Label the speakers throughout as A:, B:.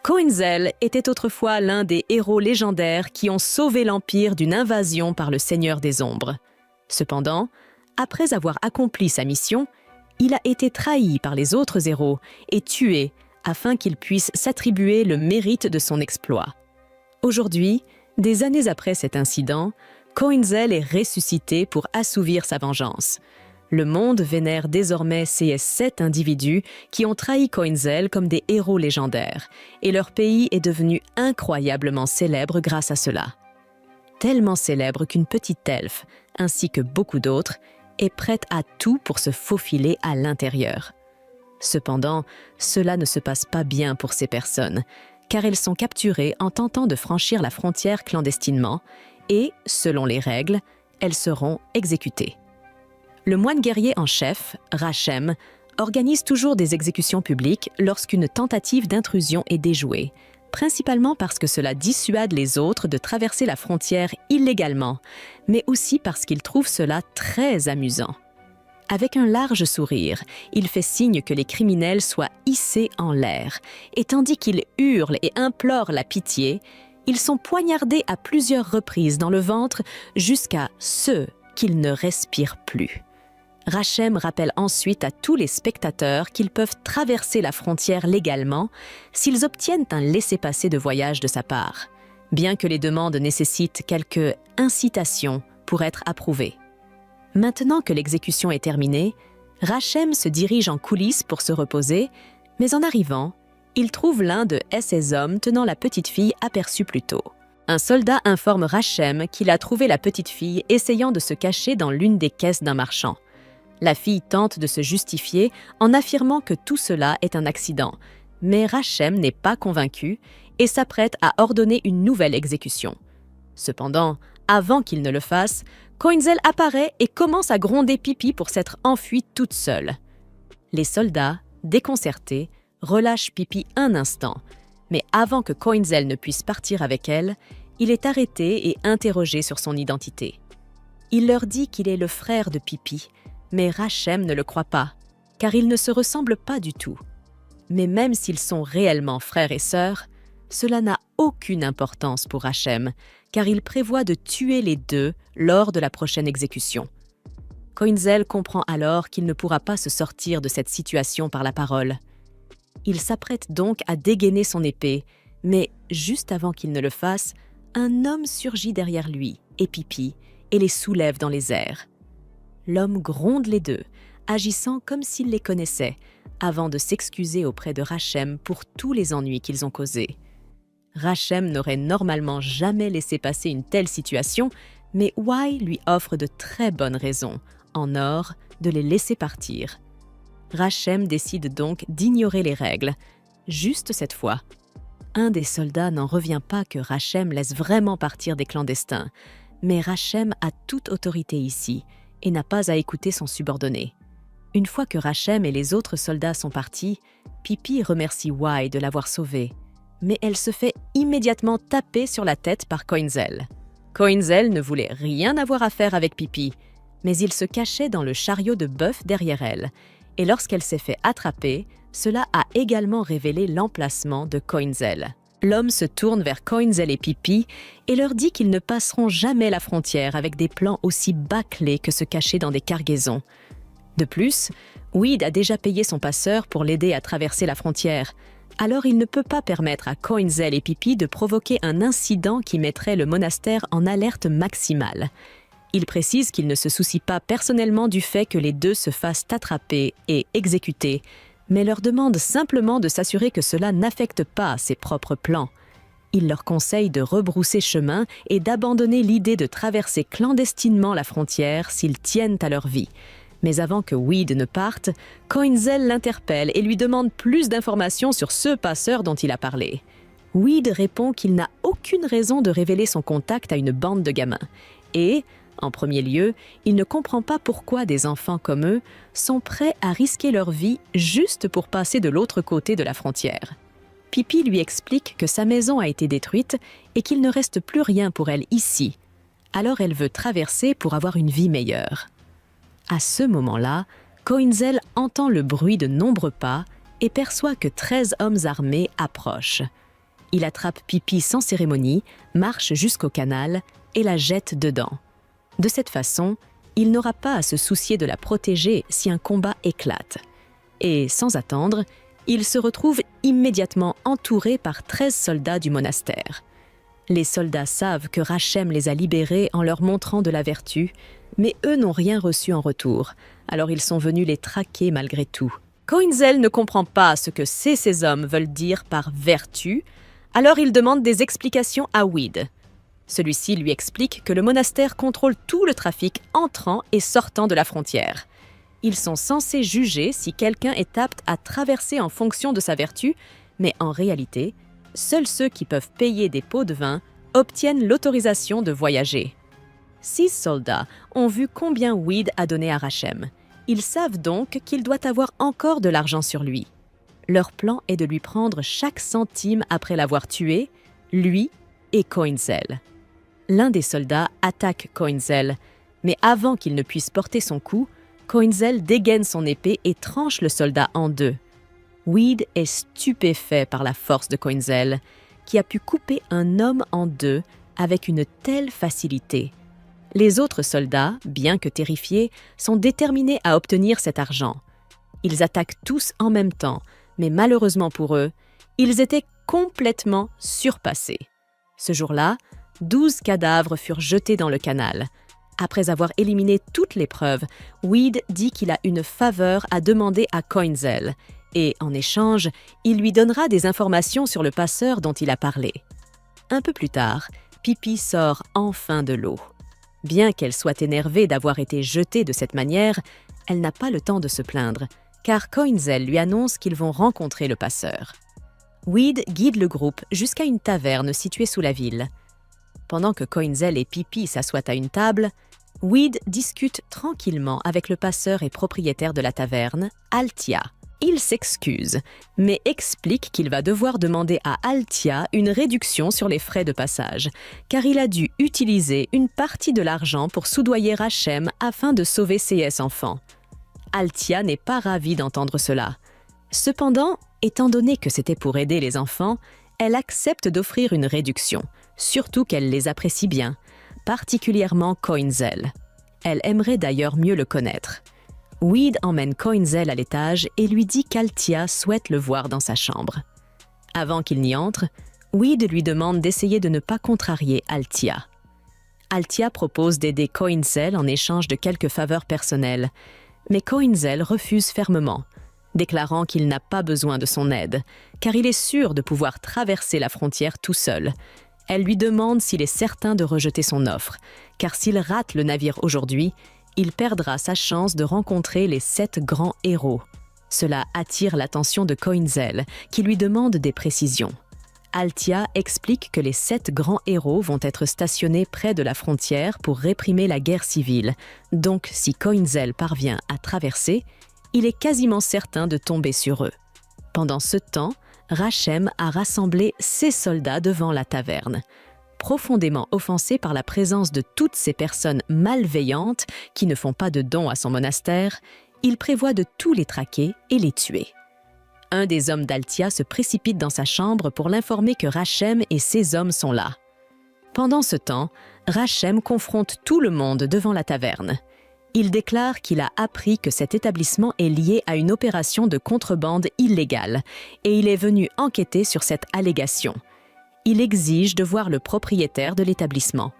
A: Coinzel était autrefois l'un des héros légendaires qui ont sauvé l'Empire d'une invasion par le Seigneur des Ombres. Cependant, après avoir accompli sa mission, il a été trahi par les autres héros et tué afin qu'il puisse s'attribuer le mérite de son exploit. Aujourd'hui, des années après cet incident, Coinzel est ressuscité pour assouvir sa vengeance. Le monde vénère désormais ces 7 individus qui ont trahi Coinzel comme des héros légendaires, et leur pays est devenu incroyablement célèbre grâce à cela. Tellement célèbre qu'une petite elfe, ainsi que beaucoup d'autres, est prête à tout pour se faufiler à l'intérieur. Cependant, cela ne se passe pas bien pour ces personnes, car elles sont capturées en tentant de franchir la frontière clandestinement et, selon les règles, elles seront exécutées. Le moine guerrier en chef, Rachem, organise toujours des exécutions publiques lorsqu'une tentative d'intrusion est déjouée, principalement parce que cela dissuade les autres de traverser la frontière illégalement, mais aussi parce qu'il trouve cela très amusant. Avec un large sourire, il fait signe que les criminels soient hissés en l'air, et tandis qu'ils hurlent et implorent la pitié, ils sont poignardés à plusieurs reprises dans le ventre jusqu'à ce qu'ils ne respirent plus. Rachem rappelle ensuite à tous les spectateurs qu'ils peuvent traverser la frontière légalement s'ils obtiennent un laissez-passer de voyage de sa part, bien que les demandes nécessitent quelques incitations pour être approuvées. Maintenant que l'exécution est terminée, Rachem se dirige en coulisses pour se reposer, mais en arrivant, il trouve l'un de ses hommes tenant la petite fille aperçue plus tôt. Un soldat informe Rachem qu'il a trouvé la petite fille essayant de se cacher dans l'une des caisses d'un marchand. La fille tente de se justifier en affirmant que tout cela est un accident, mais Rachem n'est pas convaincu et s'apprête à ordonner une nouvelle exécution. Cependant, avant qu'il ne le fasse, Coinzel apparaît et commence à gronder Pipi pour s'être enfuie toute seule. Les soldats, déconcertés, relâchent Pipi un instant, mais avant que Coinzel ne puisse partir avec elle, il est arrêté et interrogé sur son identité. Il leur dit qu'il est le frère de Pipi, mais Rachem ne le croit pas, car ils ne se ressemblent pas du tout. Mais même s'ils sont réellement frères et sœurs, cela n'a aucune importance pour Rachem, car il prévoit de tuer les deux lors de la prochaine exécution. Coinzel comprend alors qu'il ne pourra pas se sortir de cette situation par la parole. Il s'apprête donc à dégainer son épée, mais juste avant qu'il ne le fasse, un homme surgit derrière lui et Pipi et les soulève dans les airs. L'homme gronde les deux, agissant comme s'il les connaissait, avant de s'excuser auprès de Rachem pour tous les ennuis qu'ils ont causés. Rachem n'aurait normalement jamais laissé passer une telle situation, mais Wai lui offre de très bonnes raisons, en or, de les laisser partir. Rachem décide donc d'ignorer les règles, juste cette fois. Un des soldats n'en revient pas que Rachem laisse vraiment partir des clandestins, mais Rachem a toute autorité ici et n'a pas à écouter son subordonné. Une fois que Rachem et les autres soldats sont partis, Pipi remercie Wai de l'avoir sauvée, mais elle se fait immédiatement taper sur la tête par Coinzel. Coinzel ne voulait rien avoir à faire avec Pipi, mais il se cachait dans le chariot de bœuf derrière elle, et lorsqu'elle s'est fait attraper, cela a également révélé l'emplacement de Coinzel. L'homme se tourne vers Coinzel et Pipi et leur dit qu'ils ne passeront jamais la frontière avec des plans aussi bâclés que se cacher dans des cargaisons. De plus, Weed a déjà payé son passeur pour l'aider à traverser la frontière, alors il ne peut pas permettre à Coinzel et Pipi de provoquer un incident qui mettrait le monastère en alerte maximale. Il précise qu'il ne se soucie pas personnellement du fait que les deux se fassent attraper et exécuter, mais leur demande simplement de s'assurer que cela n'affecte pas ses propres plans. Il leur conseille de rebrousser chemin et d'abandonner l'idée de traverser clandestinement la frontière s'ils tiennent à leur vie. Mais avant que Weed ne parte, Coinzel l'interpelle et lui demande plus d'informations sur ce passeur dont il a parlé. Weed répond qu'il n'a aucune raison de révéler son contact à une bande de gamins. Et, en premier lieu, il ne comprend pas pourquoi des enfants comme eux sont prêts à risquer leur vie juste pour passer de l'autre côté de la frontière. Pipi lui explique que sa maison a été détruite et qu'il ne reste plus rien pour elle ici. Alors elle veut traverser pour avoir une vie meilleure. À ce moment-là, Coinzel entend le bruit de nombreux pas et perçoit que 13 hommes armés approchent. Il attrape Pipi sans cérémonie, marche jusqu'au canal et la jette dedans. De cette façon, il n'aura pas à se soucier de la protéger si un combat éclate. Et sans attendre, il se retrouve immédiatement entouré par 13 soldats du monastère. Les soldats savent que Rachem les a libérés en leur montrant de la vertu, mais eux n'ont rien reçu en retour, alors ils sont venus les traquer malgré tout. Coinzel ne comprend pas ce que ces hommes veulent dire par vertu, alors il demande des explications à Weed. Celui-ci lui explique que le monastère contrôle tout le trafic entrant et sortant de la frontière. Ils sont censés juger si quelqu'un est apte à traverser en fonction de sa vertu, mais en réalité, seuls ceux qui peuvent payer des pots de vin obtiennent l'autorisation de voyager. 6 soldats ont vu combien Weed a donné à Rachem. Ils savent donc qu'il doit avoir encore de l'argent sur lui. Leur plan est de lui prendre chaque centime après l'avoir tué, lui et Coinzel. L'un des soldats attaque Coinzel, mais avant qu'il ne puisse porter son coup, Coinzel dégaine son épée et tranche le soldat en deux. Weed est stupéfait par la force de Coinzel, qui a pu couper un homme en deux avec une telle facilité. Les autres soldats, bien que terrifiés, sont déterminés à obtenir cet argent. Ils attaquent tous en même temps, mais malheureusement pour eux, ils étaient complètement surpassés. Ce jour-là, 12 cadavres furent jetés dans le canal. Après avoir éliminé toutes les preuves, Weed dit qu'il a une faveur à demander à Coinzel, et en échange, il lui donnera des informations sur le passeur dont il a parlé. Un peu plus tard, Pipi sort enfin de l'eau. Bien qu'elle soit énervée d'avoir été jetée de cette manière, elle n'a pas le temps de se plaindre, car Coinzel lui annonce qu'ils vont rencontrer le passeur. Weed guide le groupe jusqu'à une taverne située sous la ville. Pendant que Coinzel et Pipi s'assoient à une table, Weed discute tranquillement avec le passeur et propriétaire de la taverne, Altia. Il s'excuse, mais explique qu'il va devoir demander à Altia une réduction sur les frais de passage, car il a dû utiliser une partie de l'argent pour soudoyer Rachem afin de sauver ses enfants. Altia n'est pas ravie d'entendre cela. Cependant, étant donné que c'était pour aider les enfants, elle accepte d'offrir une réduction, surtout qu'elle les apprécie bien, particulièrement Coinzel. Elle aimerait d'ailleurs mieux le connaître. Weed emmène Coinzel à l'étage et lui dit qu'Altia souhaite le voir dans sa chambre. Avant qu'il n'y entre, Weed lui demande d'essayer de ne pas contrarier Altia. Altia propose d'aider Coinzel en échange de quelques faveurs personnelles, mais Coinzel refuse fermement, déclarant qu'il n'a pas besoin de son aide, car il est sûr de pouvoir traverser la frontière tout seul. Elle lui demande s'il est certain de rejeter son offre, car s'il rate le navire aujourd'hui, il perdra sa chance de rencontrer les 7 grands héros. Cela attire l'attention de Coinzel, qui lui demande des précisions. Altia explique que les 7 grands héros vont être stationnés près de la frontière pour réprimer la guerre civile. Donc, si Coinzel parvient à traverser, il est quasiment certain de tomber sur eux. Pendant ce temps, Rachem a rassemblé ses soldats devant la taverne. Profondément offensé par la présence de toutes ces personnes malveillantes qui ne font pas de dons à son monastère, il prévoit de tous les traquer et les tuer. Un des hommes d'Altia se précipite dans sa chambre pour l'informer que Rachem et ses hommes sont là. Pendant ce temps, Rachem confronte tout le monde devant la taverne. Il déclare qu'il a appris que cet établissement est lié à une opération de contrebande illégale et il est venu enquêter sur cette allégation. Il exige de voir le propriétaire de l'établissement.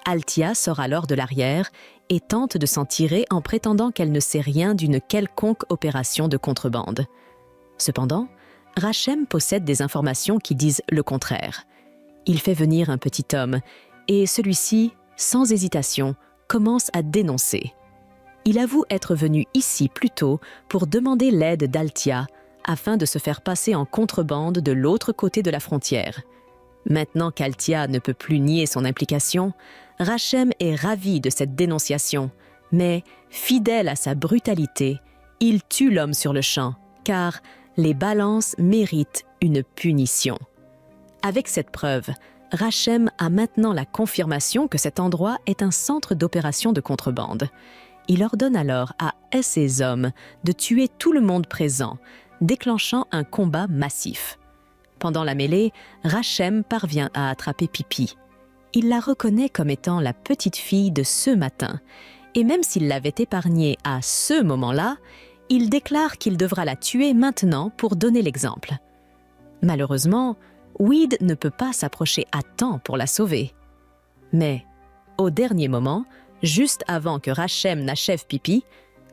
A: Altia sort alors de l'arrière et tente de s'en tirer en prétendant qu'elle ne sait rien d'une quelconque opération de contrebande. Cependant, Rachem possède des informations qui disent le contraire. Il fait venir un petit homme et celui-ci, sans hésitation, commence à dénoncer. Il avoue être venu ici plus tôt pour demander l'aide d'Altia afin de se faire passer en contrebande de l'autre côté de la frontière. Maintenant qu'Altia ne peut plus nier son implication, Rachem est ravi de cette dénonciation, mais, fidèle à sa brutalité, il tue l'homme sur le champ, car les balances méritent une punition. Avec cette preuve, Rachem a maintenant la confirmation que cet endroit est un centre d'opération de contrebande. Il ordonne alors à ses hommes de tuer tout le monde présent, déclenchant un combat massif. Pendant la mêlée, Rachem parvient à attraper Pipi. Il la reconnaît comme étant la petite fille de ce matin. Et même s'il l'avait épargnée à ce moment-là, il déclare qu'il devra la tuer maintenant pour donner l'exemple. Malheureusement, Weed ne peut pas s'approcher à temps pour la sauver. Mais, au dernier moment, juste avant que Rachem n'achève Pipi,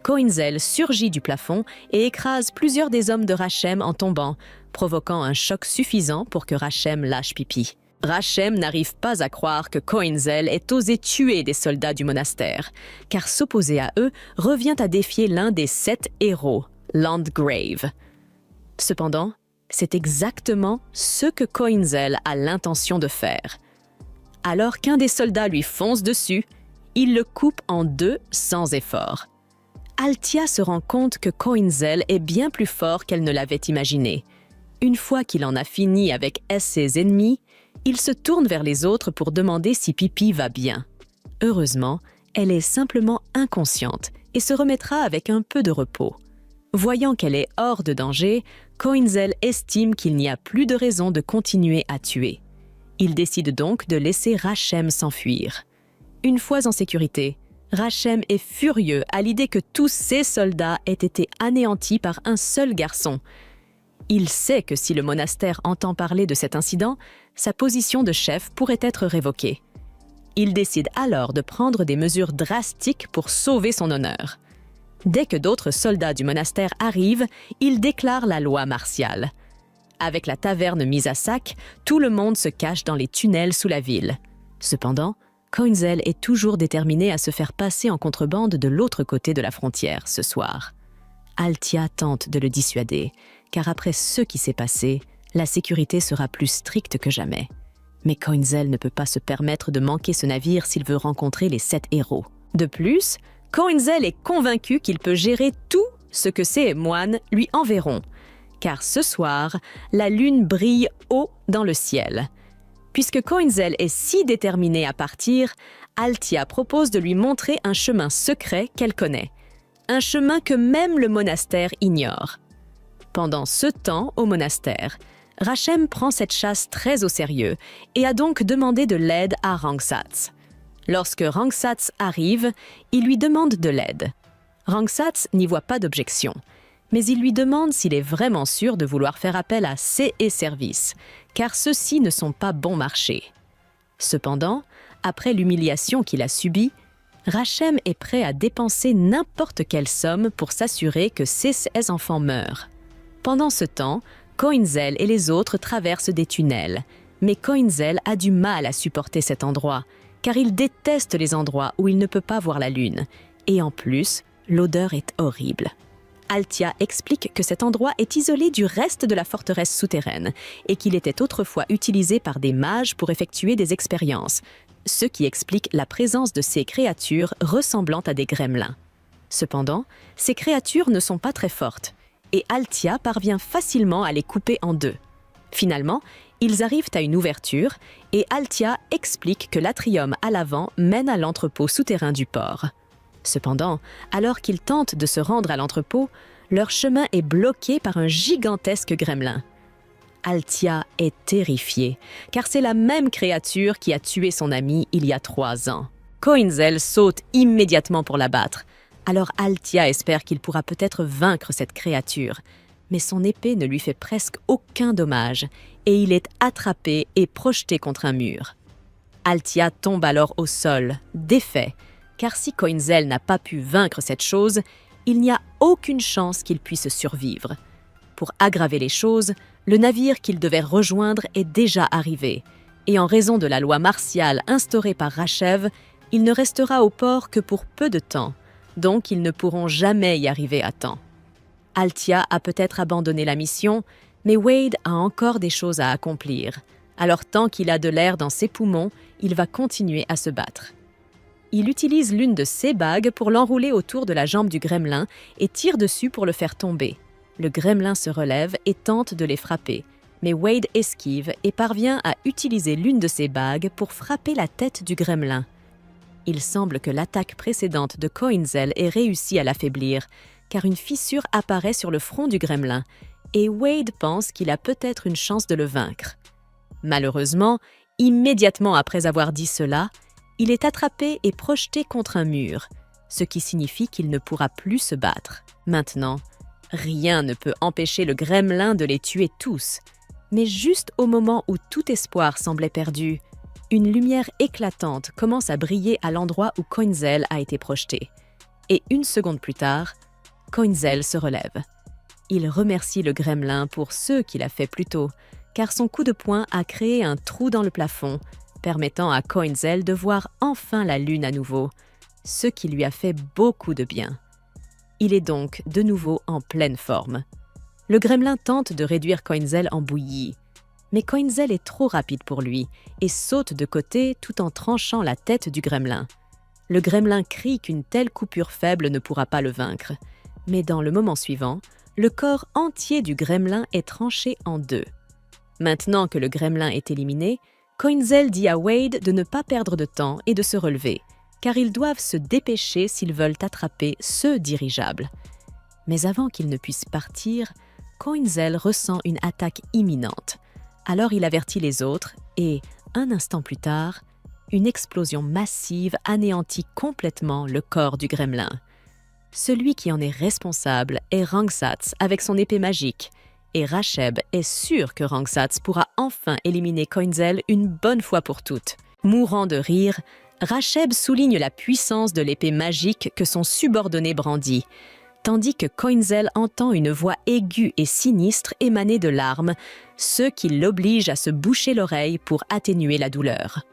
A: Koinzel surgit du plafond et écrase plusieurs des hommes de Rachem en tombant, provoquant un choc suffisant pour que Rachem lâche Pipi. Rachem n'arrive pas à croire que Koinzel ait osé tuer des soldats du monastère, car s'opposer à eux revient à défier l'un des 7 héros, Landgrave. Cependant, c'est exactement ce que Koinzel a l'intention de faire. Alors qu'un des soldats lui fonce dessus, il le coupe en 2 sans effort. Altia se rend compte que Koinzel est bien plus fort qu'elle ne l'avait imaginé. Une fois qu'il en a fini avec ses ennemis, il se tourne vers les autres pour demander si Pipi va bien. Heureusement, elle est simplement inconsciente et se remettra avec un peu de repos. Voyant qu'elle est hors de danger, Koinzel estime qu'il n'y a plus de raison de continuer à tuer. Il décide donc de laisser Rachem s'enfuir. Une fois en sécurité, Rachem est furieux à l'idée que tous ses soldats aient été anéantis par un seul garçon. Il sait que si le monastère entend parler de cet incident, sa position de chef pourrait être révoquée. Il décide alors de prendre des mesures drastiques pour sauver son honneur. Dès que d'autres soldats du monastère arrivent, il déclare la loi martiale. Avec la taverne mise à sac, tout le monde se cache dans les tunnels sous la ville. Cependant, Koinzel est toujours déterminé à se faire passer en contrebande de l'autre côté de la frontière ce soir. Altia tente de le dissuader, car après ce qui s'est passé, la sécurité sera plus stricte que jamais. Mais Koinzel ne peut pas se permettre de manquer ce navire s'il veut rencontrer les 7 héros. De plus, Koinzel est convaincu qu'il peut gérer tout ce que ses moines lui enverront, car ce soir, la lune brille haut dans le ciel. Puisque Koinzel est si déterminé à partir, Altia propose de lui montrer un chemin secret qu'elle connaît. Un chemin que même le monastère ignore. Pendant ce temps, au monastère, Rachem prend cette chasse très au sérieux et a donc demandé de l'aide à Rangsatz. Lorsque Rangsatz arrive, il lui demande de l'aide. Rangsatz n'y voit pas d'objection, mais il lui demande s'il est vraiment sûr de vouloir faire appel à ses services, car ceux-ci ne sont pas bon marché. Cependant, après l'humiliation qu'il a subie, Rachem est prêt à dépenser n'importe quelle somme pour s'assurer que ses enfants meurent. Pendant ce temps, Koinzel et les autres traversent des tunnels, mais Koinzel a du mal à supporter cet endroit, car il déteste les endroits où il ne peut pas voir la lune, et en plus, l'odeur est horrible. Altia explique que cet endroit est isolé du reste de la forteresse souterraine et qu'il était autrefois utilisé par des mages pour effectuer des expériences, ce qui explique la présence de ces créatures ressemblant à des gremlins. Cependant, ces créatures ne sont pas très fortes, et Altia parvient facilement à les couper en 2. Finalement, ils arrivent à une ouverture, et Altia explique que l'atrium à l'avant mène à l'entrepôt souterrain du port. Cependant, alors qu'ils tentent de se rendre à l'entrepôt, leur chemin est bloqué par un gigantesque gremlin. Altia est terrifiée, car c'est la même créature qui a tué son ami il y a 3 ans. Koinzel saute immédiatement pour l'abattre. Alors Altia espère qu'il pourra peut-être vaincre cette créature. Mais son épée ne lui fait presque aucun dommage, et il est attrapé et projeté contre un mur. Altia tombe alors au sol, défait, car si Koinzel n'a pas pu vaincre cette chose, il n'y a aucune chance qu'il puisse survivre. Pour aggraver les choses, le navire qu'il devait rejoindre est déjà arrivé, et en raison de la loi martiale instaurée par Rachem, il ne restera au port que pour peu de temps, donc ils ne pourront jamais y arriver à temps. Altia a peut-être abandonné la mission, mais Wade a encore des choses à accomplir. Alors tant qu'il a de l'air dans ses poumons, il va continuer à se battre. Il utilise l'une de ses bagues pour l'enrouler autour de la jambe du gremlin et tire dessus pour le faire tomber. Le gremlin se relève et tente de les frapper, mais Wade esquive et parvient à utiliser l'une de ses bagues pour frapper la tête du gremlin. Il semble que l'attaque précédente de Koinzel ait réussi à l'affaiblir, car une fissure apparaît sur le front du gremlin et Wade pense qu'il a peut-être une chance de le vaincre. Malheureusement, immédiatement après avoir dit cela, il est attrapé et projeté contre un mur, ce qui signifie qu'il ne pourra plus se battre. Maintenant, rien ne peut empêcher le gremlin de les tuer tous. Mais juste au moment où tout espoir semblait perdu, une lumière éclatante commence à briller à l'endroit où Coinzel a été projeté. Et une seconde plus tard, Coinzel se relève. Il remercie le gremlin pour ce qu'il a fait plus tôt, car son coup de poing a créé un trou dans le plafond, permettant à Coinzel de voir enfin la lune à nouveau, ce qui lui a fait beaucoup de bien. Il est donc de nouveau en pleine forme. Le gremlin tente de réduire Coinzel en bouillie, mais Coinzel est trop rapide pour lui et saute de côté tout en tranchant la tête du gremlin. Le gremlin crie qu'une telle coupure faible ne pourra pas le vaincre, mais dans le moment suivant, le corps entier du gremlin est tranché en deux. Maintenant que le gremlin est éliminé, Coinzel dit à Wade de ne pas perdre de temps et de se relever, car ils doivent se dépêcher s'ils veulent attraper ce dirigeable. Mais avant qu'il ne puisse partir, Coinzel ressent une attaque imminente. Alors il avertit les autres et, un instant plus tard, une explosion massive anéantit complètement le corps du gremlin. Celui qui en est responsable est Rangsats avec son épée magique, et Racheb est sûr que Rangsats pourra enfin éliminer Coinzel une bonne fois pour toutes. Mourant de rire, Racheb souligne la puissance de l'épée magique que son subordonné brandit, tandis que Coinzel entend une voix aiguë et sinistre émaner de l'arme, ce qui l'oblige à se boucher l'oreille pour atténuer la douleur.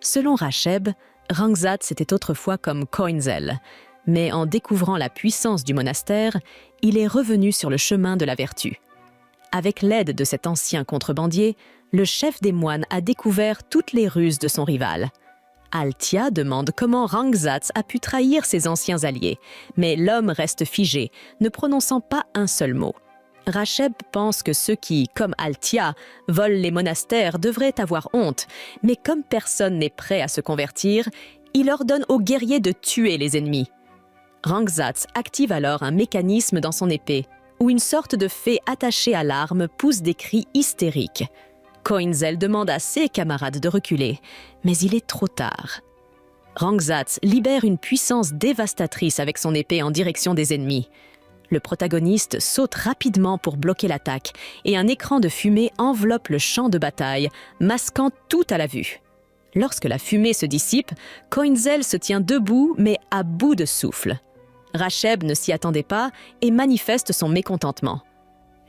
A: Selon Racheb, Rangsats était autrefois comme Coinzel, mais en découvrant la puissance du monastère, il est revenu sur le chemin de la vertu. Avec l'aide de cet ancien contrebandier, le chef des moines a découvert toutes les ruses de son rival. Altia demande comment Rangsats a pu trahir ses anciens alliés, mais l'homme reste figé, ne prononçant pas un seul mot. Racheb pense que ceux qui, comme Altia, volent les monastères devraient avoir honte, mais comme personne n'est prêt à se convertir, il ordonne aux guerriers de tuer les ennemis. Rangsats active alors un mécanisme dans son épée, où une sorte de fée attachée à l'arme pousse des cris hystériques. Coinzel demande à ses camarades de reculer, mais il est trop tard. Rangsats libère une puissance dévastatrice avec son épée en direction des ennemis. Le protagoniste saute rapidement pour bloquer l'attaque et un écran de fumée enveloppe le champ de bataille, masquant tout à la vue. Lorsque la fumée se dissipe, Coinzel se tient debout mais à bout de souffle. Racheb ne s'y attendait pas et manifeste son mécontentement.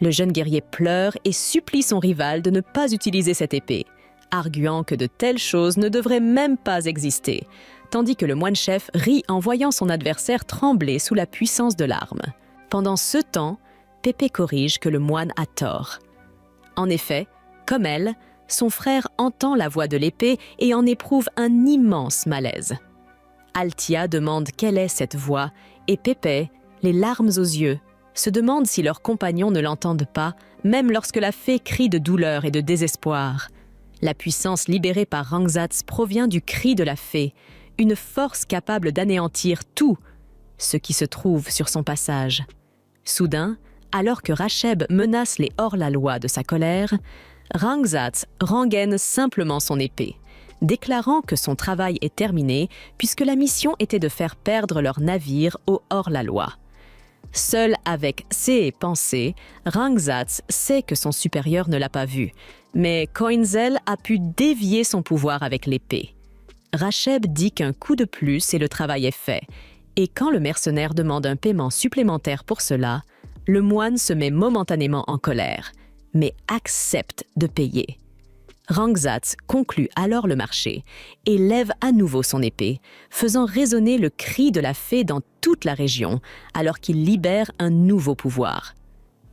A: Le jeune guerrier pleure et supplie son rival de ne pas utiliser cette épée, arguant que de telles choses ne devraient même pas exister, tandis que le moine-chef rit en voyant son adversaire trembler sous la puissance de l'arme. Pendant ce temps, Pépé corrige que le moine a tort. En effet, comme elle, son frère entend la voix de l'épée et en éprouve un immense malaise. Altia demande quelle est cette voix et Pépé, les larmes aux yeux, se demande si leurs compagnons ne l'entendent pas, même lorsque la fée crie de douleur et de désespoir. La puissance libérée par Rangsats provient du cri de la fée, une force capable d'anéantir tout ce qui se trouve sur son passage. Soudain, alors que Racheb menace les hors-la-loi de sa colère, Rangsats rengaine simplement son épée, déclarant que son travail est terminé puisque la mission était de faire perdre leur navire au hors-la-loi. Seul avec ses pensées, Rangsats sait que son supérieur ne l'a pas vu, mais Coinzel a pu dévier son pouvoir avec l'épée. Racheb dit qu'un coup de plus et le travail est fait, et quand le mercenaire demande un paiement supplémentaire pour cela, le moine se met momentanément en colère, mais accepte de payer. Rangsats conclut alors le marché et lève à nouveau son épée, faisant résonner le cri de la fée dans toute la région, alors qu'il libère un nouveau pouvoir.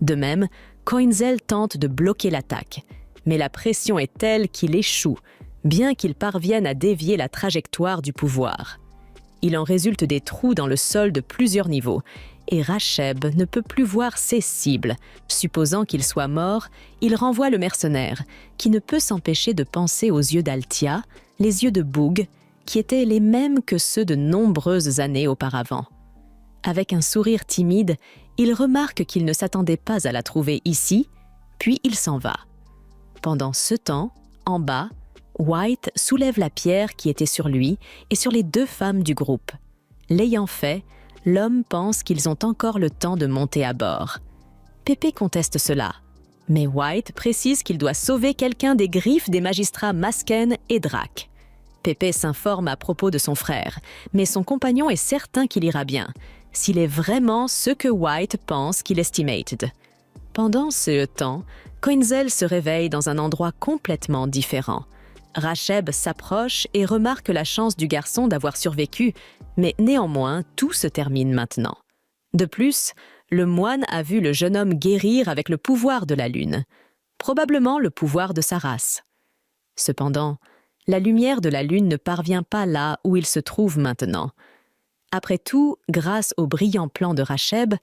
A: De même, Coinzel tente de bloquer l'attaque, mais la pression est telle qu'il échoue, bien qu'il parvienne à dévier la trajectoire du pouvoir. Il en résulte des trous dans le sol de plusieurs niveaux, et Racheb ne peut plus voir ses cibles. Supposant qu'il soit mort, il renvoie le mercenaire, qui ne peut s'empêcher de penser aux yeux d'Altia, les yeux de Boog, qui étaient les mêmes que ceux de nombreuses années auparavant. Avec un sourire timide, il remarque qu'il ne s'attendait pas à la trouver ici, puis il s'en va. Pendant ce temps, en bas, White soulève la pierre qui était sur lui et sur les 2 femmes du groupe. L'ayant fait, l'homme pense qu'ils ont encore le temps de monter à bord. Pépé conteste cela, mais White précise qu'il doit sauver quelqu'un des griffes des magistrats Masken et Drac. Pépé s'informe à propos de son frère, mais son compagnon est certain qu'il ira bien, s'il est vraiment ce que White pense qu'il estimated. Pendant ce temps, Coinzel se réveille dans un endroit complètement différent. Racheb s'approche et remarque la chance du garçon d'avoir survécu, mais néanmoins, tout se termine maintenant. De plus, le moine a vu le jeune homme guérir avec le pouvoir de la lune, probablement le pouvoir de sa race. Cependant, la lumière de la lune ne parvient pas là où il se trouve maintenant. Après tout, grâce au brillant plan de Racheb,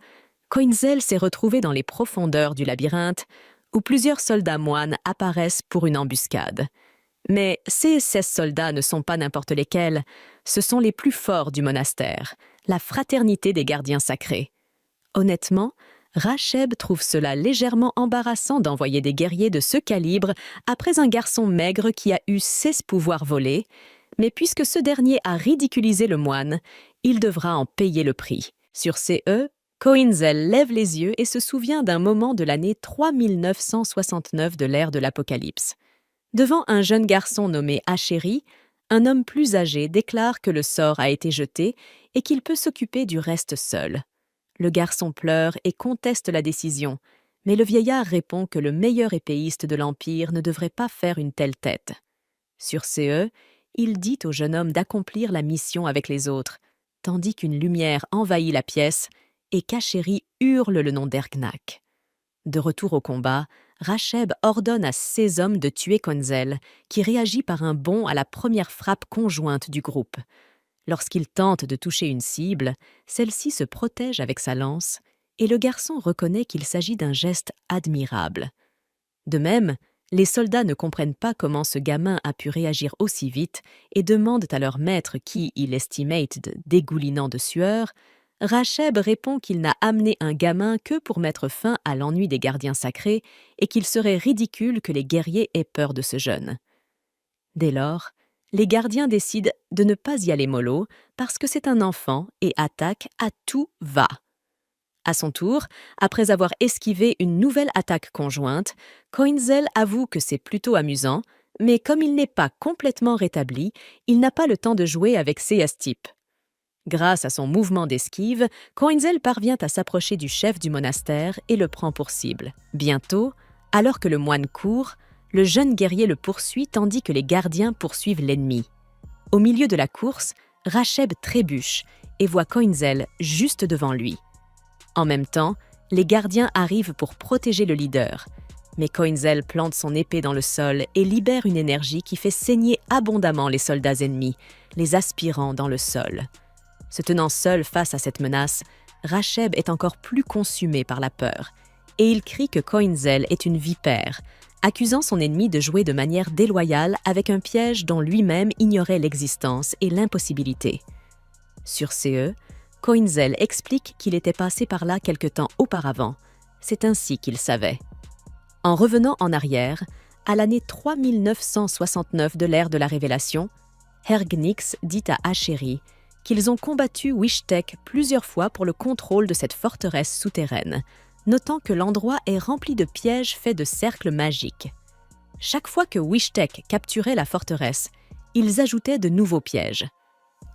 A: Coinzel s'est retrouvé dans les profondeurs du labyrinthe où plusieurs soldats moines apparaissent pour une embuscade. Mais ces 16 soldats ne sont pas n'importe lesquels, ce sont les plus forts du monastère, la fraternité des gardiens sacrés. Honnêtement, Racheb trouve cela légèrement embarrassant d'envoyer des guerriers de ce calibre après un garçon maigre qui a eu 16 pouvoirs volés, mais puisque ce dernier a ridiculisé le moine, il devra en payer le prix. Sur ces Coinzel lève les yeux et se souvient d'un moment de l'année 3969 de l'ère de l'Apocalypse. Devant un jeune garçon nommé Achéri, un homme plus âgé déclare que le sort a été jeté et qu'il peut s'occuper du reste seul. Le garçon pleure et conteste la décision, mais le vieillard répond que le meilleur épéiste de l'Empire ne devrait pas faire une telle tête. Sur ces il dit au jeune homme d'accomplir la mission avec les autres, tandis qu'une lumière envahit la pièce et qu'Achéri hurle le nom d'Ergnak. De retour au combat, Racheb ordonne à ses hommes de tuer Coinzel, qui réagit par un bond à la première frappe conjointe du groupe. Lorsqu'il tente de toucher une cible, celle-ci se protège avec sa lance, et le garçon reconnaît qu'il s'agit d'un geste admirable. De même, les soldats ne comprennent pas comment ce gamin a pu réagir aussi vite et demandent à leur maître qui il estimate dégoulinant de sueur. Racheb répond qu'il n'a amené un gamin que pour mettre fin à l'ennui des gardiens sacrés et qu'il serait ridicule que les guerriers aient peur de ce jeune. Dès lors, les gardiens décident de ne pas y aller mollo parce que c'est un enfant et attaquent à tout va. À son tour, après avoir esquivé une nouvelle attaque conjointe, Coinzel avoue que c'est plutôt amusant, mais comme il n'est pas complètement rétabli, il n'a pas le temps de jouer avec CS type. Grâce à son mouvement d'esquive, Coinzel parvient à s'approcher du chef du monastère et le prend pour cible. Bientôt, alors que le moine court, le jeune guerrier le poursuit tandis que les gardiens poursuivent l'ennemi. Au milieu de la course, Racheb trébuche et voit Coinzel juste devant lui. En même temps, les gardiens arrivent pour protéger le leader. Mais Coinzel plante son épée dans le sol et libère une énergie qui fait saigner abondamment les soldats ennemis, les aspirant dans le sol. Se tenant seul face à cette menace, Racheb est encore plus consumé par la peur, et il crie que Coinzel est une vipère, accusant son ennemi de jouer de manière déloyale avec un piège dont lui-même ignorait l'existence et l'impossibilité. Sur ces Coinzel explique qu'il était passé par là quelque temps auparavant. C'est ainsi qu'il savait. En revenant en arrière, à l'année 3969 de l'ère de la Révélation, Ergnix dit à Achéri qu'ils ont combattu Wishtek plusieurs fois pour le contrôle de cette forteresse souterraine, notant que l'endroit est rempli de pièges faits de cercles magiques. Chaque fois que Wishtek capturait la forteresse, ils ajoutaient de nouveaux pièges.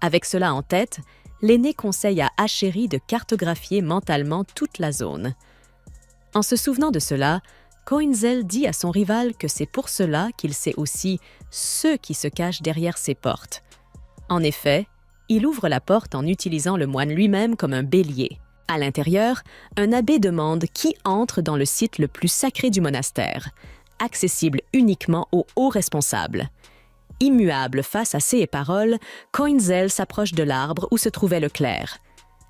A: Avec cela en tête, l'aîné conseille à Achéri de cartographier mentalement toute la zone. En se souvenant de cela, Coinzel dit à son rival que c'est pour cela qu'il sait aussi ceux qui se cachent derrière ces portes. En effet, il ouvre la porte en utilisant le moine lui-même comme un bélier. À l'intérieur, un abbé demande qui entre dans le site le plus sacré du monastère, accessible uniquement aux hauts responsables. Immuable face à ces paroles, Coinzel s'approche de l'arbre où se trouvait le clerc.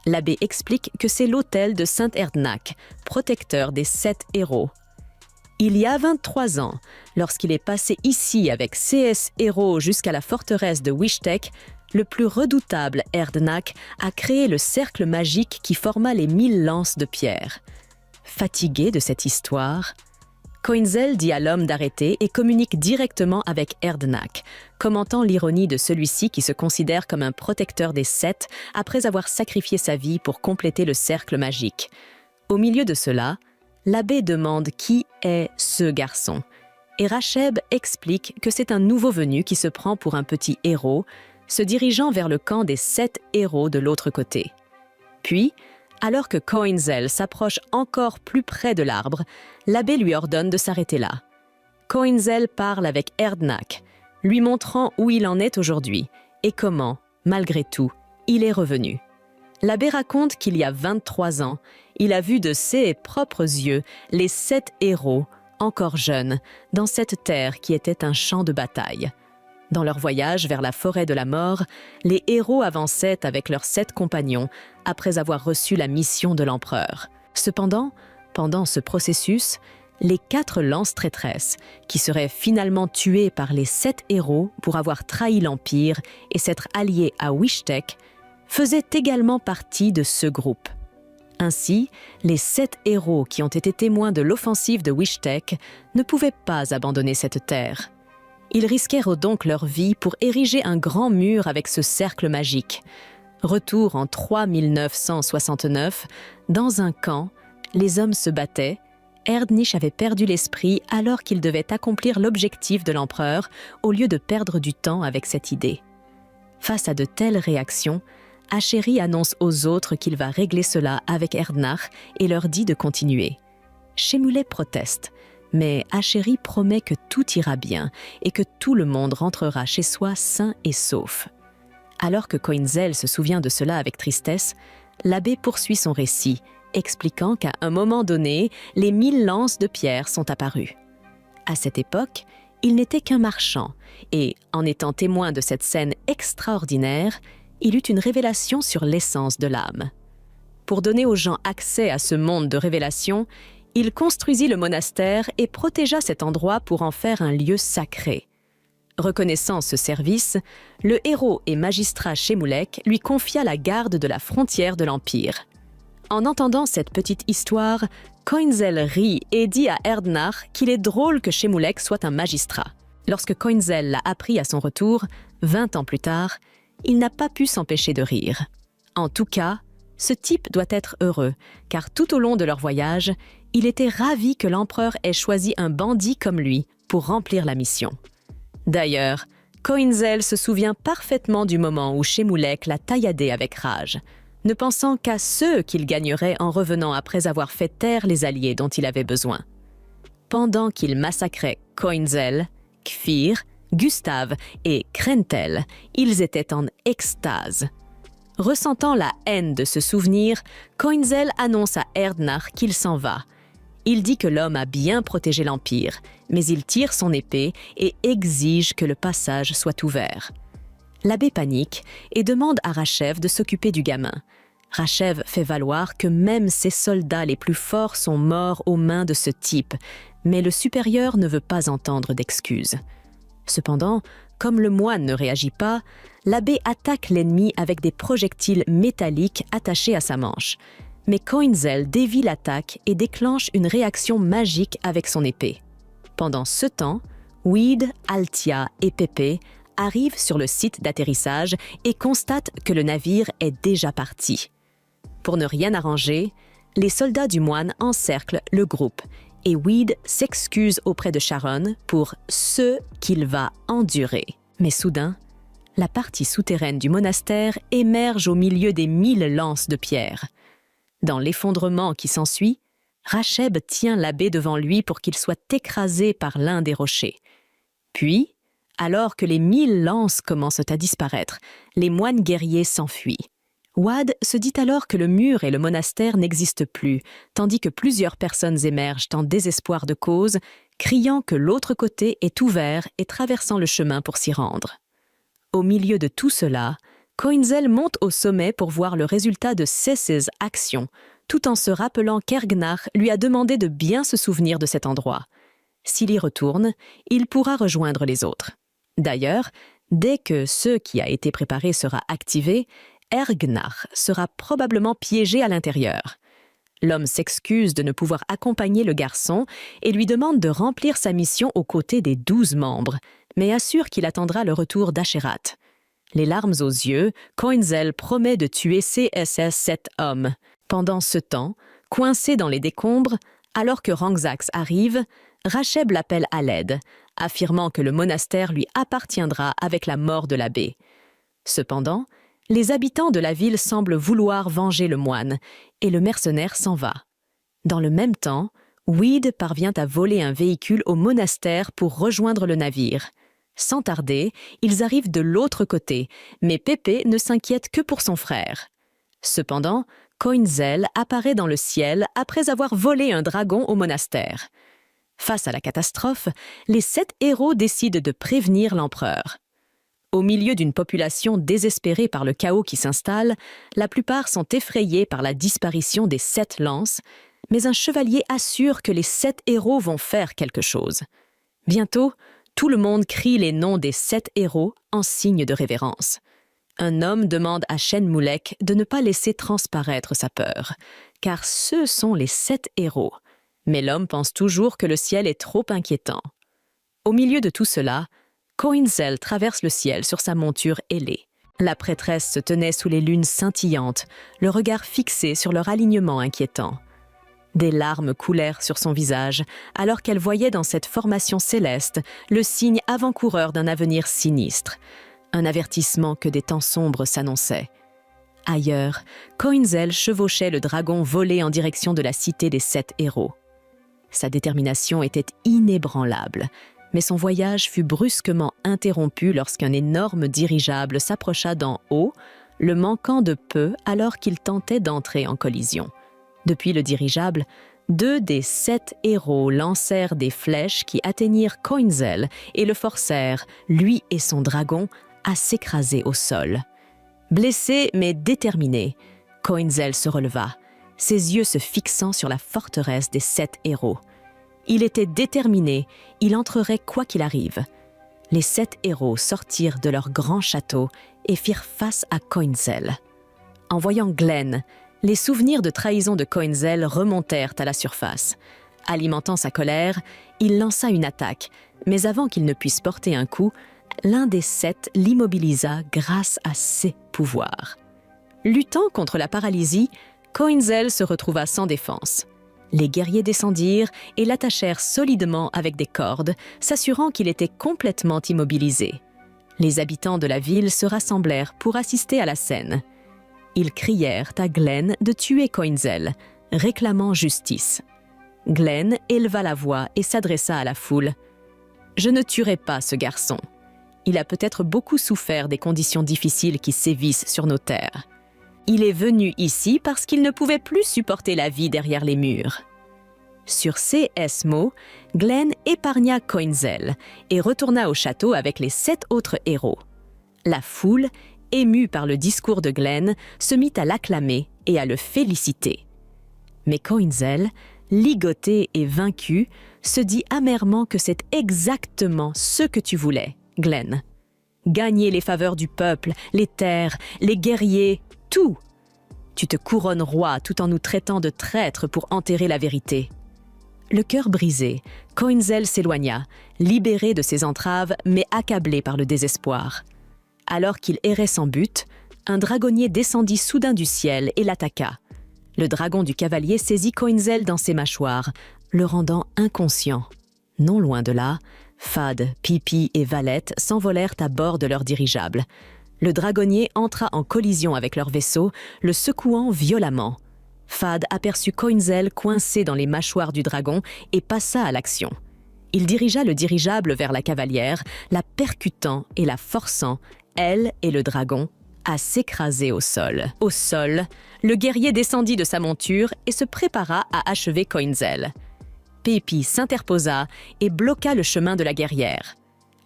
A: L'abbé explique que c'est l'autel de Saint Erdnak, protecteur des 7 héros. Il y a 23 ans, lorsqu'il est passé ici avec CS héros jusqu'à la forteresse de Wishtek, le plus redoutable Erdnak a créé le cercle magique qui forma les 1000 lances de pierre. Fatigué de cette histoire, Coinzel dit à l'homme d'arrêter et communique directement avec Erdnak, commentant l'ironie de celui-ci qui se considère comme un protecteur des Sept après avoir sacrifié sa vie pour compléter le cercle magique. Au milieu de cela, l'abbé demande qui est ce garçon. Et Racheb explique que c'est un nouveau venu qui se prend pour un petit héros, se dirigeant vers le camp des 7 héros de l'autre côté. Puis, alors que Coinzel s'approche encore plus près de l'arbre, l'abbé lui ordonne de s'arrêter là. Coinzel parle avec Erdnak, lui montrant où il en est aujourd'hui et comment, malgré tout, il est revenu. L'abbé raconte qu'il y a 23 ans, il a vu de ses propres yeux les 7 héros, encore jeunes, dans cette terre qui était un champ de bataille. Dans leur voyage vers la forêt de la mort, les héros avançaient avec leurs 7 compagnons après avoir reçu la mission de l'empereur. Cependant, pendant ce processus, les 4 lances traîtresses, qui seraient finalement tuées par les 7 héros pour avoir trahi l'Empire et s'être alliés à Wishtek, faisaient également partie de ce groupe. Ainsi, les 7 héros qui ont été témoins de l'offensive de Wishtek ne pouvaient pas abandonner cette terre. Ils risquèrent donc leur vie pour ériger un grand mur avec ce cercle magique. Retour en 3969, dans un camp, les hommes se battaient. Erdnich avait perdu l'esprit alors qu'il devait accomplir l'objectif de l'empereur au lieu de perdre du temps avec cette idée. Face à de telles réactions, Achéri annonce aux autres qu'il va régler cela avec Erdnach et leur dit de continuer. Shemulet proteste, mais Achéri promet que tout ira bien et que tout le monde rentrera chez soi sain et sauf. Alors que Coinzel se souvient de cela avec tristesse, l'abbé poursuit son récit, expliquant qu'à un moment donné, les 1000 lances de pierre sont apparues. À cette époque, il n'était qu'un marchand, et, en étant témoin de cette scène extraordinaire, il eut une révélation sur l'essence de l'âme. Pour donner aux gens accès à ce monde de révélation, il construisit le monastère et protégea cet endroit pour en faire un lieu sacré. Reconnaissant ce service, le héros et magistrat Shemulek lui confia la garde de la frontière de l'Empire. En entendant cette petite histoire, Coinzel rit et dit à Erdnach qu'il est drôle que Shemulek soit un magistrat. Lorsque Coinzel l'a appris à son retour, 20 ans plus tard, il n'a pas pu s'empêcher de rire. En tout cas, ce type doit être heureux, car tout au long de leur voyage, il était ravi que l'empereur ait choisi un bandit comme lui pour remplir la mission. D'ailleurs, Coinzel se souvient parfaitement du moment où Shemulek l'a tailladé avec rage, ne pensant qu'à ceux qu'il gagnerait en revenant après avoir fait taire les alliés dont il avait besoin. Pendant qu'il massacrait Coinzel, Kfir, Gustave et Krentel, ils étaient en extase. Ressentant la haine de ce souvenir, Coinzel annonce à Erdnach qu'il s'en va. Il dit que l'homme a bien protégé l'Empire, mais il tire son épée et exige que le passage soit ouvert. L'abbé panique et demande à Rachev de s'occuper du gamin. Rachev fait valoir que même ses soldats les plus forts sont morts aux mains de ce type, mais le supérieur ne veut pas entendre d'excuses. Cependant, comme le moine ne réagit pas, l'abbé attaque l'ennemi avec des projectiles métalliques attachés à sa manche. Mais Coinzel dévie l'attaque et déclenche une réaction magique avec son épée. Pendant ce temps, Weed, Altia et Pépé arrivent sur le site d'atterrissage et constatent que le navire est déjà parti. Pour ne rien arranger, les soldats du moine encerclent le groupe et Weed s'excuse auprès de Sharon pour ce qu'il va endurer. Mais soudain, la partie souterraine du monastère émerge au milieu des 1000 lances de pierre. Dans l'effondrement qui s'ensuit, Racheb tient l'abbé devant lui pour qu'il soit écrasé par l'un des rochers. Puis, alors que les 1000 lances commencent à disparaître, les moines guerriers s'enfuient. Wad se dit alors que le mur et le monastère n'existent plus, tandis que plusieurs personnes émergent en désespoir de cause, criant que l'autre côté est ouvert et traversant le chemin pour s'y rendre. Au milieu de tout cela, Coinzel monte au sommet pour voir le résultat de ses actions, tout en se rappelant qu'Ergnach lui a demandé de bien se souvenir de cet endroit. S'il y retourne, il pourra rejoindre les autres. D'ailleurs, Dès que ce qui a été préparé sera activé, Ergnar sera probablement piégé à l'intérieur. L'homme s'excuse de ne pouvoir accompagner le garçon et lui demande de remplir sa mission aux côtés des 12 membres, mais assure qu'il attendra le retour d'Asherat. Les larmes aux yeux, Coinzel promet de tuer CSS 7 hommes. Pendant ce temps, coincé dans les décombres, alors que Rangzax arrive, Racheb l'appelle à l'aide, affirmant que le monastère lui appartiendra avec la mort de l'abbé. Cependant, les habitants de la ville semblent vouloir venger le moine, et le mercenaire s'en va. Dans le même temps, Weed parvient à voler un véhicule au monastère pour rejoindre le navire. Sans tarder, ils arrivent de l'autre côté, mais Pépé ne s'inquiète que pour son frère. Cependant, Coinzel apparaît dans le ciel après avoir volé un dragon au monastère. Face à la catastrophe, les 7 héros décident de prévenir l'empereur. Au milieu d'une population désespérée par le chaos qui s'installe, la plupart sont effrayés par la disparition des 7 lances, mais un chevalier assure que les 7 héros vont faire quelque chose. Bientôt, tout le monde crie les noms des 7 héros en signe de révérence. Un homme demande à Shen-Moulek de ne pas laisser transparaître sa peur, car ce sont les 7 héros. Mais l'homme pense toujours que le ciel est trop inquiétant. Au milieu de tout cela, Coinzel traverse le ciel sur sa monture ailée. La prêtresse se tenait sous les lunes scintillantes, le regard fixé sur leur alignement inquiétant. Des larmes coulèrent sur son visage, alors qu'elle voyait dans cette formation céleste le signe avant-coureur d'un avenir sinistre, un avertissement que des temps sombres s'annonçaient. Ailleurs, Coinzel chevauchait le dragon volé en direction de la cité des 7 héros. Sa détermination était inébranlable, mais son voyage fut brusquement interrompu lorsqu'un énorme dirigeable s'approcha d'en haut, le manquant de peu alors qu'il tentait d'entrer en collision. Depuis le dirigeable, 2 des 7 héros lancèrent des flèches qui atteignirent Coinzel et le forcèrent, lui et son dragon, à s'écraser au sol. Blessé mais déterminé, Coinzel se releva, ses yeux se fixant sur la forteresse des 7 héros. Il était déterminé, il entrerait quoi qu'il arrive. Les 7 héros sortirent de leur grand château et firent face à Coinzel. En voyant Glenn, les souvenirs de trahison de Coinzel remontèrent à la surface. Alimentant sa colère, il lança une attaque, mais avant qu'il ne puisse porter un coup, l'un des 7 l'immobilisa grâce à ses pouvoirs. Luttant contre la paralysie, Coinzel se retrouva sans défense. Les guerriers descendirent et l'attachèrent solidement avec des cordes, s'assurant qu'il était complètement immobilisé. Les habitants de la ville se rassemblèrent pour assister à la scène. Ils crièrent à Glenn de tuer Coinzel, réclamant justice. Glenn éleva la voix et s'adressa à la foule. « Je ne tuerai pas ce garçon. Il a peut-être beaucoup souffert des conditions difficiles qui sévissent sur nos terres. Il est venu ici parce qu'il ne pouvait plus supporter la vie derrière les murs. » Sur ces mots, Glenn épargna Coinzel et retourna au château avec les 7 autres héros. La foule, émue par le discours de Glenn, se mit à l'acclamer et à le féliciter. Mais Coinzel, ligoté et vaincu, se dit amèrement que c'est exactement ce que tu voulais, Glenn. Gagner les faveurs du peuple, les terres, les guerriers, tout. Tu te couronnes roi tout en nous traitant de traîtres pour enterrer la vérité. Le cœur brisé, Coinzel s'éloigna, libéré de ses entraves mais accablé par le désespoir. Alors qu'il errait sans but, un dragonnier descendit soudain du ciel et l'attaqua. Le dragon du cavalier saisit Coinzel dans ses mâchoires, le rendant inconscient. Non loin de là, Fad, Pipi et Valette s'envolèrent à bord de leur dirigeable. Le dragonnier entra en collision avec leur vaisseau, le secouant violemment. Fad aperçut Coinzel coincé dans les mâchoires du dragon et passa à l'action. Il dirigea le dirigeable vers la cavalière, la percutant et la forçant, elle et le dragon, à s'écraser au sol. Au sol, le guerrier descendit de sa monture et se prépara à achever Coinzel. Pépi s'interposa et bloqua le chemin de la guerrière.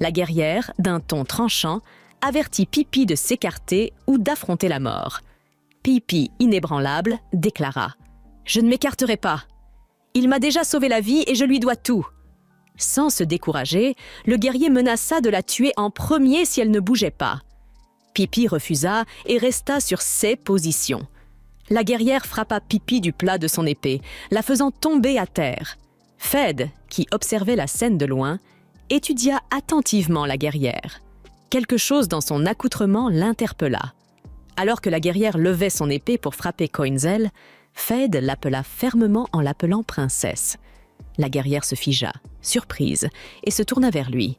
A: La guerrière, d'un ton tranchant, avertit Pipi de s'écarter ou d'affronter la mort. Pipi, inébranlable, déclara « Je ne m'écarterai pas. Il m'a déjà sauvé la vie et je lui dois tout. » Sans se décourager, le guerrier menaça de la tuer en premier si elle ne bougeait pas. Pippi refusa et resta sur ses positions. La guerrière frappa Pippi du plat de son épée, la faisant tomber à terre. Fed, qui observait la scène de loin, étudia attentivement la guerrière. Quelque chose dans son accoutrement l'interpella. Alors que la guerrière levait son épée pour frapper Coinzel, Fed l'appela fermement en l'appelant princesse. La guerrière se figea, surprise, et se tourna vers lui.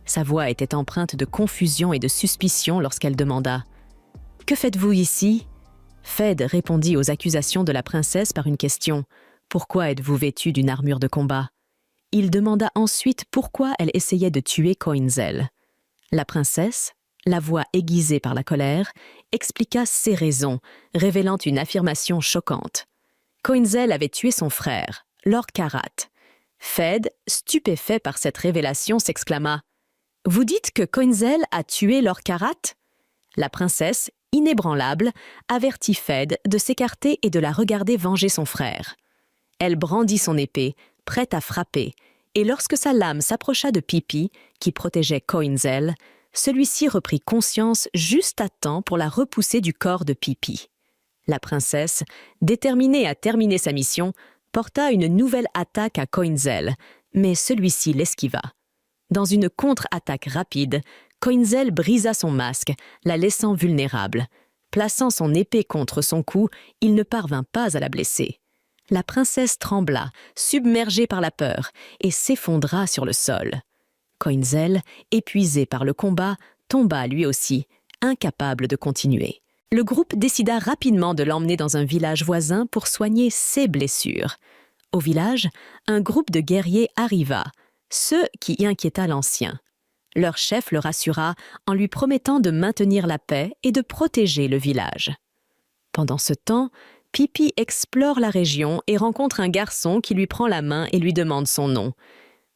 A: Sa voix était empreinte de confusion et de suspicion lorsqu'elle demanda « Que faites-vous ici ?» Fed répondit aux accusations de la princesse par une question « Pourquoi êtes-vous vêtue d'une armure de combat ?» Il demanda ensuite pourquoi elle essayait de tuer Coinzel. La princesse, la voix aiguisée par la colère, expliqua ses raisons, révélant une affirmation choquante. Coinzel avait tué son frère, Lord Karat. Fed, stupéfait par cette révélation, s'exclama « Vous dites que Coinzel a tué Lord Karat ?» La princesse, inébranlable, avertit Fed de s'écarter et de la regarder venger son frère. Elle brandit son épée, prête à frapper, et lorsque sa lame s'approcha de Pippi, qui protégeait Coinzel, celui-ci reprit conscience juste à temps pour la repousser du corps de Pippi. La princesse, déterminée à terminer sa mission, porta une nouvelle attaque à Coinzel, mais celui-ci l'esquiva. Dans une contre-attaque rapide, Coinzel brisa son masque, la laissant vulnérable. Plaçant son épée contre son cou, il ne parvint pas à la blesser. La princesse trembla, submergée par la peur, et s'effondra sur le sol. Coinzel, épuisé par le combat, tomba lui aussi, incapable de continuer. Le groupe décida rapidement de l'emmener dans un village voisin pour soigner ses blessures. Au village, un groupe de guerriers arriva, ce qui inquiéta l'ancien. Leur chef le rassura en lui promettant de maintenir la paix et de protéger le village. Pendant ce temps, Pippi explore la région et rencontre un garçon qui lui prend la main et lui demande son nom.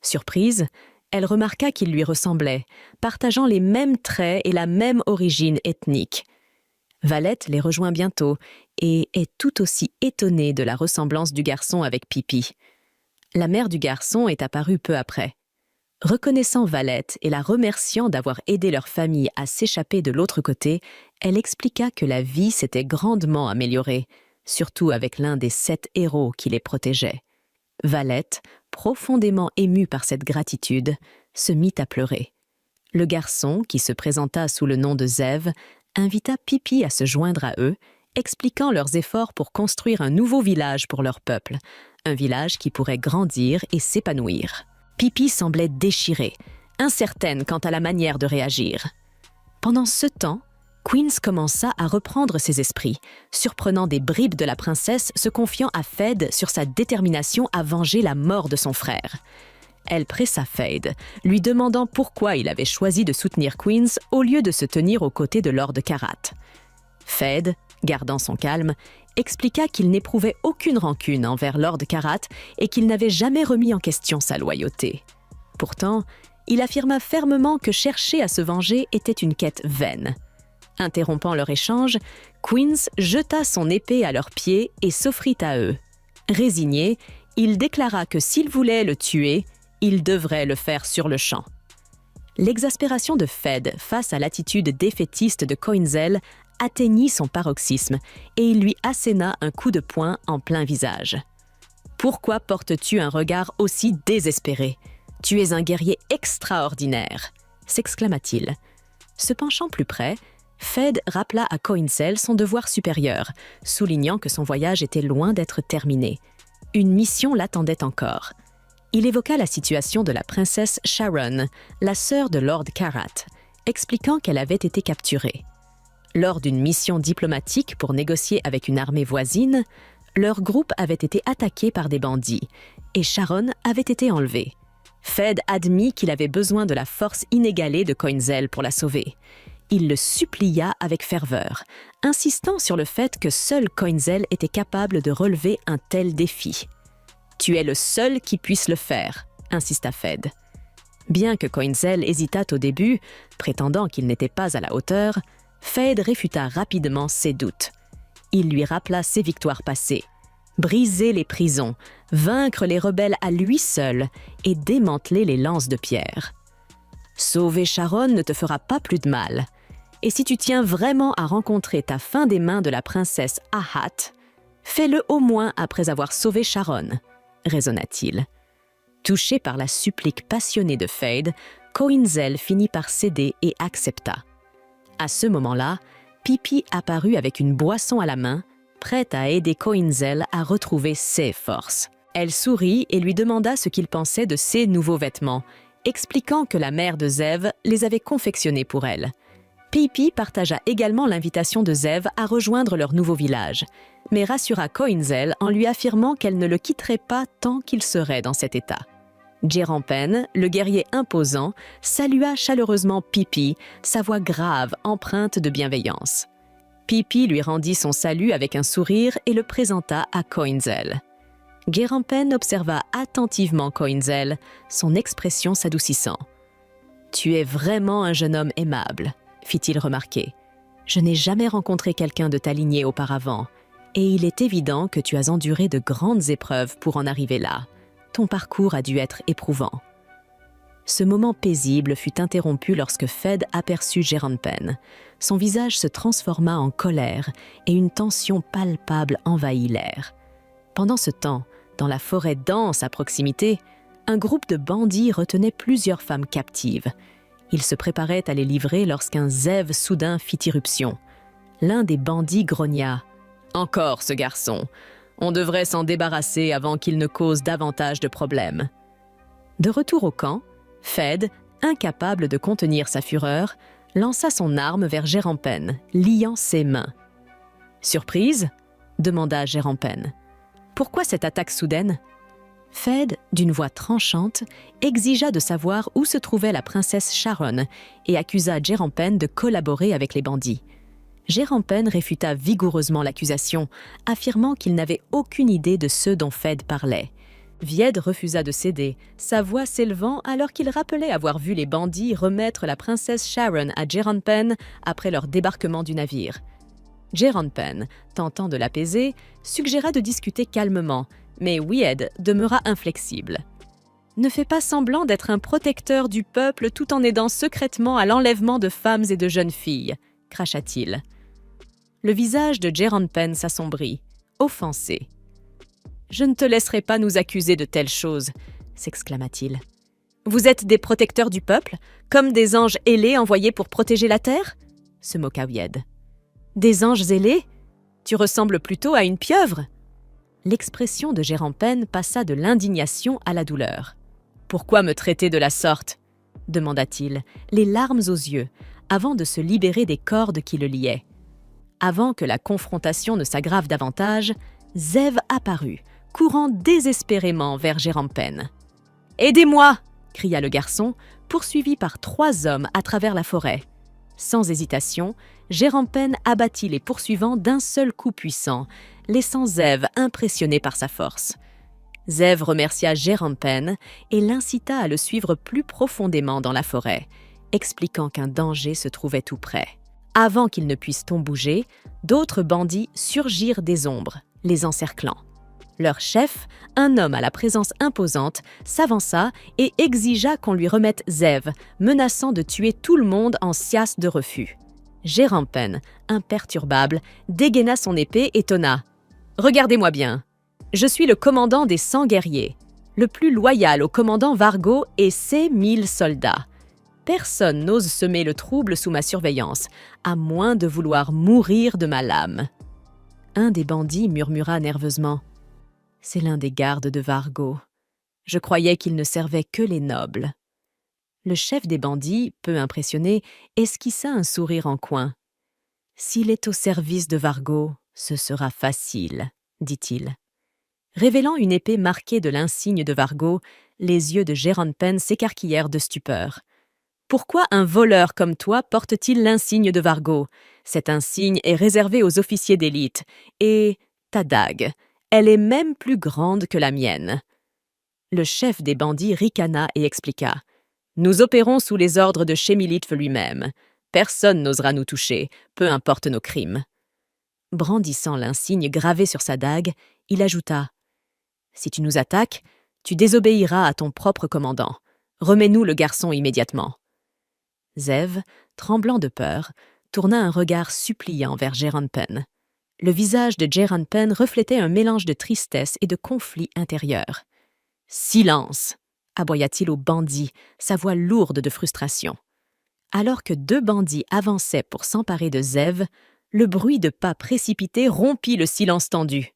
A: Surprise, elle remarqua qu'il lui ressemblait, partageant les mêmes traits et la même origine ethnique. Valette les rejoint bientôt et est tout aussi étonnée de la ressemblance du garçon avec Pippi. La mère du garçon est apparue peu après. Reconnaissant Valette et la remerciant d'avoir aidé leur famille à s'échapper de l'autre côté, elle expliqua que la vie s'était grandement améliorée, surtout avec l'un des 7 héros qui les protégeait. Valette, profondément émue par cette gratitude, se mit à pleurer. Le garçon, qui se présenta sous le nom de Zev, invita Pippi à se joindre à eux, expliquant leurs efforts pour construire un nouveau village pour leur peuple, un village qui pourrait grandir et s'épanouir. Pippi semblait déchirée, incertaine quant à la manière de réagir. Pendant ce temps, Queens commença à reprendre ses esprits, surprenant des bribes de la princesse se confiant à Fed sur sa détermination à venger la mort de son frère. Elle pressa Fed, lui demandant pourquoi il avait choisi de soutenir Queens au lieu de se tenir aux côtés de Lord Karat. Fed, gardant son calme, expliqua qu'il n'éprouvait aucune rancune envers Lord Karat et qu'il n'avait jamais remis en question sa loyauté. Pourtant, il affirma fermement que chercher à se venger était une quête vaine. Interrompant leur échange, Queens jeta son épée à leurs pieds et s'offrit à eux. Résigné, il déclara que s'il voulait le tuer, il devrait le faire sur le champ. L'exaspération de Fed face à l'attitude défaitiste de Coinzel atteignit son paroxysme et il lui asséna un coup de poing en plein visage. « Pourquoi portes-tu un regard aussi désespéré ? Tu es un guerrier extraordinaire !» s'exclama-t-il. Se penchant plus près, Fed rappela à Coinzel son devoir supérieur, soulignant que son voyage était loin d'être terminé. Une mission l'attendait encore. Il évoqua la situation de la princesse Sharon, la sœur de Lord Karat, expliquant qu'elle avait été capturée. Lors d'une mission diplomatique pour négocier avec une armée voisine, leur groupe avait été attaqué par des bandits et Sharon avait été enlevée. Fed admit qu'il avait besoin de la force inégalée de Coinzel pour la sauver. Il le supplia avec ferveur, insistant sur le fait que seul Coinzel était capable de relever un tel défi. « Tu es le seul qui puisse le faire », insista Fed. Bien que Coinzel hésitât au début, prétendant qu'il n'était pas à la hauteur, Fed réfuta rapidement ses doutes. Il lui rappela ses victoires passées. briser les prisons, vaincre les rebelles à lui seul et démanteler les lances de pierre. Sauver Sharon ne te fera pas plus de mal. Et si tu tiens vraiment à rencontrer ta fin des mains de la princesse Ahat, fais-le au moins après avoir sauvé Sharon, raisonna-t-il. Touché par la supplique passionnée de Feyd, Coinzel finit par céder et accepta. À ce moment-là, Pipi apparut avec une boisson à la main, prête à aider Coinzel à retrouver ses forces. Elle sourit et lui demanda ce qu'il pensait de ses nouveaux vêtements, expliquant que la mère de Zev les avait confectionnés pour elle. Pipi partagea également l'invitation de Zev à rejoindre leur nouveau village, mais rassura Coinzel en lui affirmant qu'elle ne le quitterait pas tant qu'il serait dans cet état. Djerampen, le guerrier imposant, salua chaleureusement Pipi, sa voix grave, empreinte de bienveillance. Pipi lui rendit son salut avec un sourire et le présenta à Coinzel. Djerampen observa attentivement Coinzel, son expression s'adoucissant. « Tu es vraiment un jeune homme aimable », fit-il remarquer. « Je n'ai jamais rencontré quelqu'un de ta lignée auparavant, et il est évident que tu as enduré de grandes épreuves pour en arriver là. Ton parcours a dû être éprouvant. » Ce moment paisible fut interrompu lorsque Feyd aperçut Djerampen. Son visage se transforma en colère et une tension palpable envahit l'air. Pendant ce temps, dans la forêt dense à proximité, un groupe de bandits retenait plusieurs femmes captives. Ils se préparaient à les livrer lorsqu'un Zev soudain fit irruption. L'un des bandits grogna. « Encore ce garçon! On devrait s'en débarrasser avant qu'il ne cause davantage de problèmes. » De retour au camp, Feyd, incapable de contenir sa fureur, lança son arme vers Djerampen, liant ses mains. « Surprise ?» demanda Djerampen. « Pourquoi cette attaque soudaine ?» Feyd, d'une voix tranchante, exigea de savoir où se trouvait la princesse Sharon et accusa Djerampen de collaborer avec les bandits. Djerampen réfuta vigoureusement l'accusation, affirmant qu'il n'avait aucune idée de ce dont Feyd parlait. Vied refusa de céder, sa voix s'élevant alors qu'il rappelait avoir vu les bandits remettre la princesse Sharon à Djerampen après leur débarquement du navire. Djerampen, tentant de l'apaiser, suggéra de discuter calmement, mais Vied demeura inflexible. « Ne fais pas semblant d'être un protecteur du peuple tout en aidant secrètement à l'enlèvement de femmes et de jeunes filles, » cracha-t-il. Le visage de Djerampen s'assombrit, offensé. « Je ne te laisserai pas nous accuser de telles choses, » s'exclama-t-il. « Vous êtes des protecteurs du peuple, comme des anges ailés envoyés pour protéger la terre ?» se moqua Vied. « Des anges ailés ? Tu ressembles plutôt à une pieuvre !» L'expression de Djerampen passa de l'indignation à la douleur. « Pourquoi me traiter de la sorte ?» demanda-t-il, les larmes aux yeux, avant de se libérer des cordes qui le liaient. Avant que la confrontation ne s'aggrave davantage, Zev apparut, courant désespérément vers Djerampen. « Aidez-moi !» cria le garçon, poursuivi par 3 hommes à travers la forêt. Sans hésitation, Djerampen abattit les poursuivants d'un seul coup puissant, laissant Zev impressionné par sa force. Zev remercia Djerampen et l'incita à le suivre plus profondément dans la forêt, expliquant qu'un danger se trouvait tout près. Avant qu'ils ne puissent bouger, d'autres bandits surgirent des ombres, les encerclant. Leur chef, un homme à la présence imposante, s'avança et exigea qu'on lui remette Zev, menaçant de tuer tout le monde en sias de refus. Djerampen, imperturbable, dégaina son épée et tonna. « Regardez-moi bien, je suis le commandant des 100 guerriers, le plus loyal au commandant Vargo et ses 1000 soldats. Personne n'ose semer le trouble sous ma surveillance, à moins de vouloir mourir de ma lame. » Un des bandits murmura nerveusement. « C'est l'un des gardes de Vargo. Je croyais qu'il ne servait que les nobles. » Le chef des bandits, peu impressionné, esquissa un sourire en coin. « S'il est au service de Vargo, ce sera facile, » dit-il. Révélant une épée marquée de l'insigne de Vargo, les yeux de Djerampen s'écarquillèrent de stupeur. « Pourquoi un voleur comme toi porte-t-il l'insigne de Vargo ? Cet insigne est réservé aux officiers d'élite. Et ta dague, elle est même plus grande que la mienne. » Le chef des bandits ricana et expliqua. « Nous opérons sous les ordres de Shemilitf lui-même. Personne n'osera nous toucher, peu importe nos crimes. » Brandissant l'insigne gravé sur sa dague, il ajouta « Si tu nous attaques, tu désobéiras à ton propre commandant. Remets-nous le garçon immédiatement. » Zev, tremblant de peur, tourna un regard suppliant vers Geranpen. Le visage de Geranpen reflétait un mélange de tristesse et de conflit intérieur. « Silence !» aboya-t-il au bandit, sa voix lourde de frustration. Alors que 2 bandits avançaient pour s'emparer de Zev, le bruit de pas précipités rompit le silence tendu.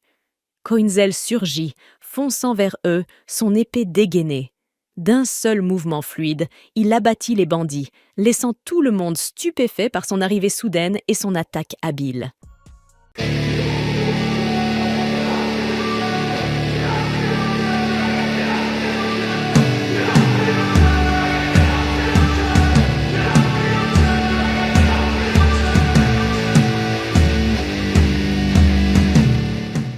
A: Coinzel surgit, fonçant vers eux, son épée dégainée. D'un seul mouvement fluide, il abattit les bandits, laissant tout le monde stupéfait par son arrivée soudaine et son attaque habile.